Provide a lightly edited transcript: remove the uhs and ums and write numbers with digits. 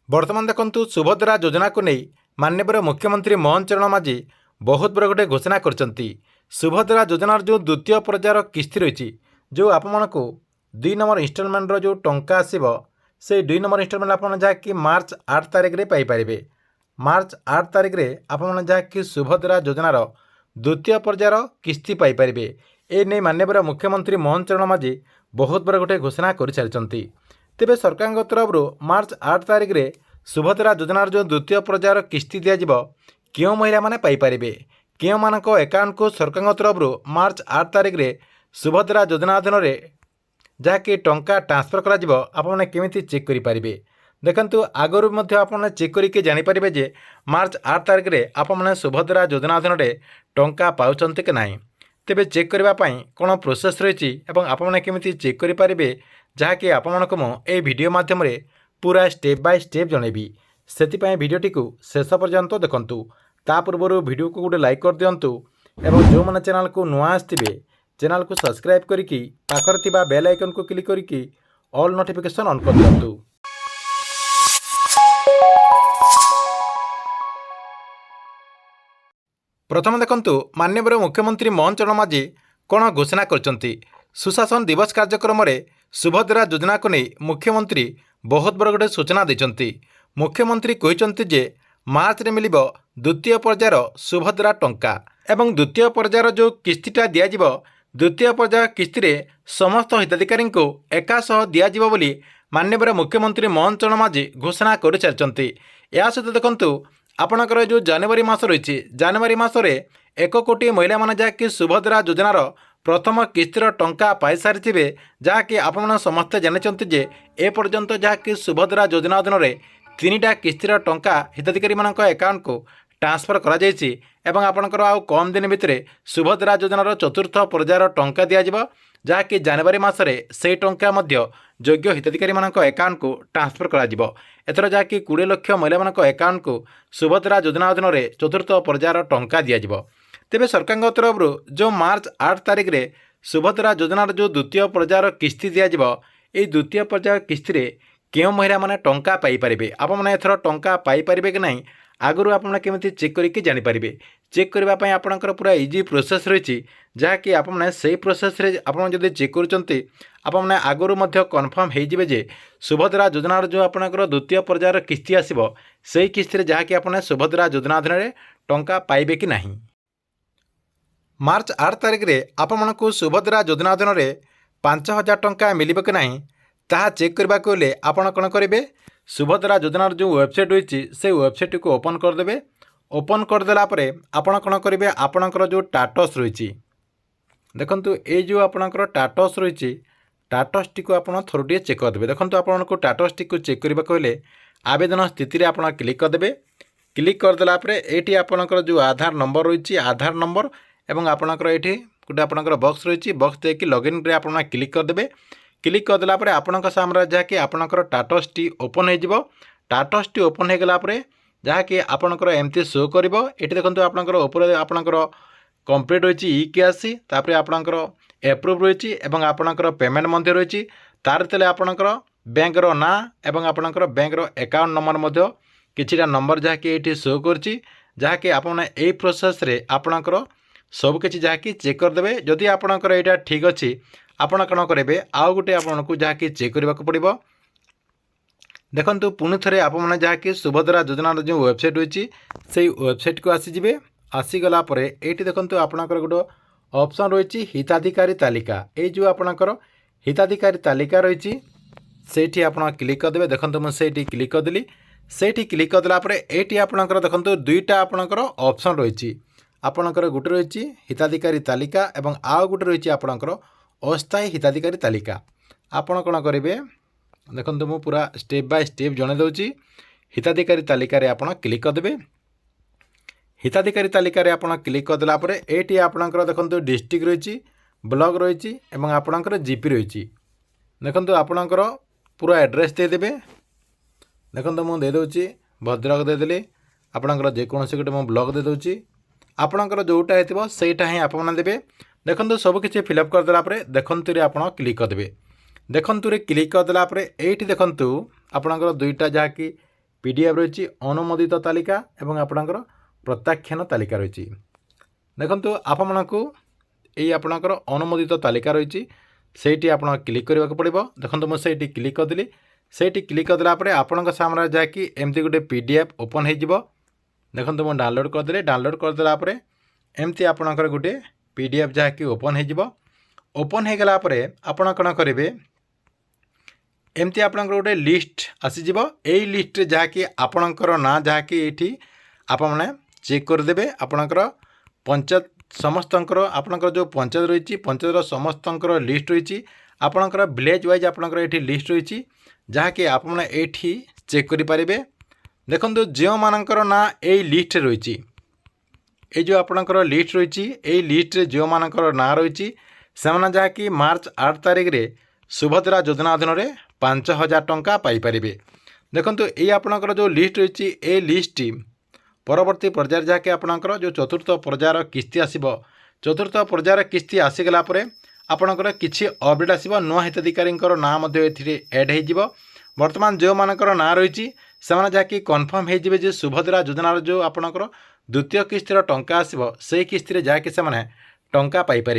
बर्तमान देखु सुभद्रा योजना को नहीं माननीय मुख्यमंत्री मोहन चरण माझी बहुत बड़ गोटे घोषणा कर सुभद्रा योजनार जो द्वितीय पर्यायर किस्ती रही जो आपण को 2 नंबर इन्स्टलमेंटर जो टंका आसो से 2 नंबर इन्स्टलमेंट आप जहाँकि मार्च 8 तारिख में पाइपर मार्च 8 तारिख में आपण जहाँकि सुभद्रा योजनार द्वितीय पर्यायर किस्ती पाइपर ए नहीं माननीय मुख्यमंत्री मोहन चरण माझी बहुत बड़ गोटे घोषणा कर सारी तेरे सरकार तरफ मार्च 8 तारिख में सुभद्रा योजनार जो द्वितीय पर्यायर किस्ती दिज्व क्यों महिला माने पाइपर क्यों मानक अकाउंट को सरकार तरफ मार्च 8 तारिख में सुभद्रा योजना अधीन जहाँकि टंका ट्रांसफर करमिति चेक करेंगे देखु आगुरी आप चेक करके जानीपारे जे मार्च 8 तारिख में आपने सुभद्रा योजना अधीन टंका पाँच कि ना तेरे चेक करने कौन प्रोसेस रही आपने केमी चेक करेंगे जहाँकि आपको वीडियो माध्यम पूरा स्टेप बाय स्टेप जनइबी से भिडटी को शेष पर्यंत देखूँ ता पूर्व वीडियो को गोटे लाइक कर दिंतु एवं जो मैंने चैनल को नुआ आसवे चैनल को सब्सक्राइब करके पाखर बेल आइकन को क्लिक करके ऑल नोटिफिकेशन ऑन कर दिंतु। प्रथम देखु माननीय मुख्यमंत्री मोहन चरण माझी कौन घोषणा कर सुशासन दिवस कार्यक्रम में सुभद्रा योजना को नहीं मुख्यमंत्री बहुत बड़ गोटे सूचना देते मुख्यमंत्री कहते जे मार्च में मिल द्वितीय पर्यायर सुभद्रा टंका एवं द्वितीय पर्यायर जो किस्तीटा दिज्व द्वितीय पर्यायर किस्ती रे समस्त हिताधिकारी को एकासह दिज्व बोली माननीय मुख्यमंत्री मोहन चरण माझी घोषणा कर सारी या सहित देखु आपणकर जो जनवरी मास रही जनवरी मसरे 1 कोटी महिला माने जहाँकि सुभद्रा योजनार प्रथम किस्तीर टंका पाई सारी जहाँकि आपण समस्ते जानते जे एपर्यंत जहाँकि सुभद्रा योजना अधीन 3टा किस्तीर टंका हिताधिकारी मानक अकाउंट को ट्रांसफर करा जायछि एवं आपणकर आउ कम दिन भितर सुभद्रा योजनार चतुर्थ पर्यायर टंका दिज्व जहाँकि जनवरी मसरे से टंका योग्य हिताधिकारी मानक अकाउंट को ट्रांसफर करा जिवो एथर जहाँकि 20 लाख महिला मानक अकाउंट को सुभद्रा योजना अधीन चतुर्थ पर्यायर टंका दिज्व तेरे सरकार तरफ जो मार्च 8 तारिख में सुभद्रा योजनार जो द्वितीय पर्यायर किस्ती दिज्व ये द्वितीय पर्यायर किस्ती रे क्यों महिला माने टंका पाइपर आपने एथर टंका पाइपर कि ना आगुरी आपने केमी चेक करके जानीपारे चेक करने आपंकर पूरा इजी प्रोसेस रही जहाँकि आपने से प्रोसेस आपड़ चेक करने आगुरी कन्फर्म हो जे सुभद्रा योजनार जो आपंकर द्वितीय पर्यायर किस्ती आसो से किस्ती जहाँकि आपने सुभद्रा योजना अधीन टंका पाइबे कि ना मार्च 8 तारिख में आपण को सुभद्रा योजना अधीन 5000 टंका मिल कि ना ताहा चेक करने को आपड़ कौन करेंगे सुभद्रा योजनार जो वेबसाइट रही से वेबसाइट को ओपन करदे ओपन करदेला आपण कौन करेंगे आपणकर जो टाटस रही देखु ये जो आपणकर टाटस रही टाटस टी को आप थोड़े चेक करदे देखो आपन को टाटस टी को चेक करने को आवेदन स्थिति आप क्लिक करदे क्लिक करदेला ये आपणकर जो आधार नंबर रही आधार नंबर एवं आपणकर ये गोटे आपणकर बक्स रही बक्स देखिए लॉगिन रे आप क्लिक करदे क्लिक करदेला आपण सामने जहाँकि आपणकर टाटस टी ओपन हो टाटस टी ओपन हो गला जहाँकि आपणकर एमती शो कर ये देखो आपणकर ऊपर आपणकर कंप्लीट रही ई केआसी तापर आपणकर एप्रूव रही एवं आपणकर पेमेंट मध्य रही तार तले आपणकर बैंकर ना एवं आपणकर बैंकर अकाउंट नंबर किछिटा नंबर जहाँकि ये शो करछि जहाँकि आपने यही प्रोसेस रे आपणकर सबकि जहाँकि चेक करदे जदि आपणकर यहाँ ठीक अच्छी आपण कौन करेंगे आउ गोटे आपन को जहाँकि चेक करने को पड़ो देखु पुणी थे आपने जहाँकि सुभद्रा योजनार जो वेबसाइट रही से वेबसाइट को आसीजे आसीगला ये देखो आपणकर गोटे ऑप्शन रही हिताधिकारी तालिका ये जो आपणकर हिताधिकारी तालिका रही से आप क्लिक करदे देखो मुझे क्लिक करदेली से क्लिक करदेला ये आपणकर देखो 2टा आपणकर ऑप्शन रही आपणकर गोटे रही हिताधिकारी तालिका एवं आउ गोटे रही आपणकर अस्थायी हिताधिकारी तालिका आपण कौन करेंगे देखो मुझे पूरा स्टेप बाय स्टेप जन दूसरी हिताधिकारी तालिका रे आपण क्लिक करदे हिताधिकारी तालिका रे आपण क्लिक करदेला ये आपणकर देखो डिस्ट्रिक्ट रही ब्लॉक रही एवं आपणकर जीपी रही देखो आपणकर पूरा एड्रेस देदेवे देखो मुझे देदे भद्रक देदेली आपणकर जेकोसी गोटे मुझे ब्लॉक देदे आपणकर जोटा हो सहीटा ही आपने देवे देखो सबकि फिलअप करदेला देखु रे आप क्लिक करदे देखु रे क्लिक करदेला ये देखु आपणकर 2टा जहाँकि PDF রয়েছে অনুমোদিত তালিকা এবং আপনার প্রত্যাখ্যান তালিকা রয়েছে। দেখুন আপনার এই আপনার অনুমোদিত তালিকা রয়েছে সেইটি আপনার ক্লিক করা পড়ব। দেখুন মুझे সেইটি ক্লিক করদেলি। সেইটি ক্লিক করদেলা পরে আপনার সামনে যাকি এমতি গোটে PDF ওপন হয়ে যাব। দেখুন মু ডাউনলোড করদেলি। ডাউনলোড করदेला পরে एमती आपणकर गोटे PDF जहाँकि ओपन हो ओपन हो गला परे आपण कौन करेंगे एमती आपणकर गोटे लिस्ट आसीज यही लिस्ट जहाँकि आपणकर ना जहाँकि ये आपने चेक करदे आपणकर पंचायत समस्तंकर आपणकर जो पंचायत रही पंचायतर समस्तंकर लिस्ट रही आपणकर विलेज वाइज आपणकर ये लिस्ट रही जहाँकि आपने ये चेक करेंगे। देखो जो मानकर ना यही लिस्ट रही ये जो आपणकर लिस्ट रही यही लिस्ट जो मानकर ना रही से जहाँकि मार्च 8 तारिख रे सुभद्रा योजना अधीन में 5,000 टंका पाइपर। देखो ये आपणकर जो लिस्ट रही ये लिस्ट परवर्ती पर्यायर जहाँकि आपणकर जो चतुर्थ पर्यायर किस्ती आसब चतुर्थ पर्यायर किस्ती आसीगला आपणकर किसी अपडेट आसब नुआ हिताधिकारी नाम एड हो। बर्तमान जो मानकर ना रही से जहाँकि कन्फर्म हो जे सुभद्रा योजनार जो आपणकर द्वितीय किस्तिर टंका आसब से किस्ती जहाँकि से टंका पाइपर।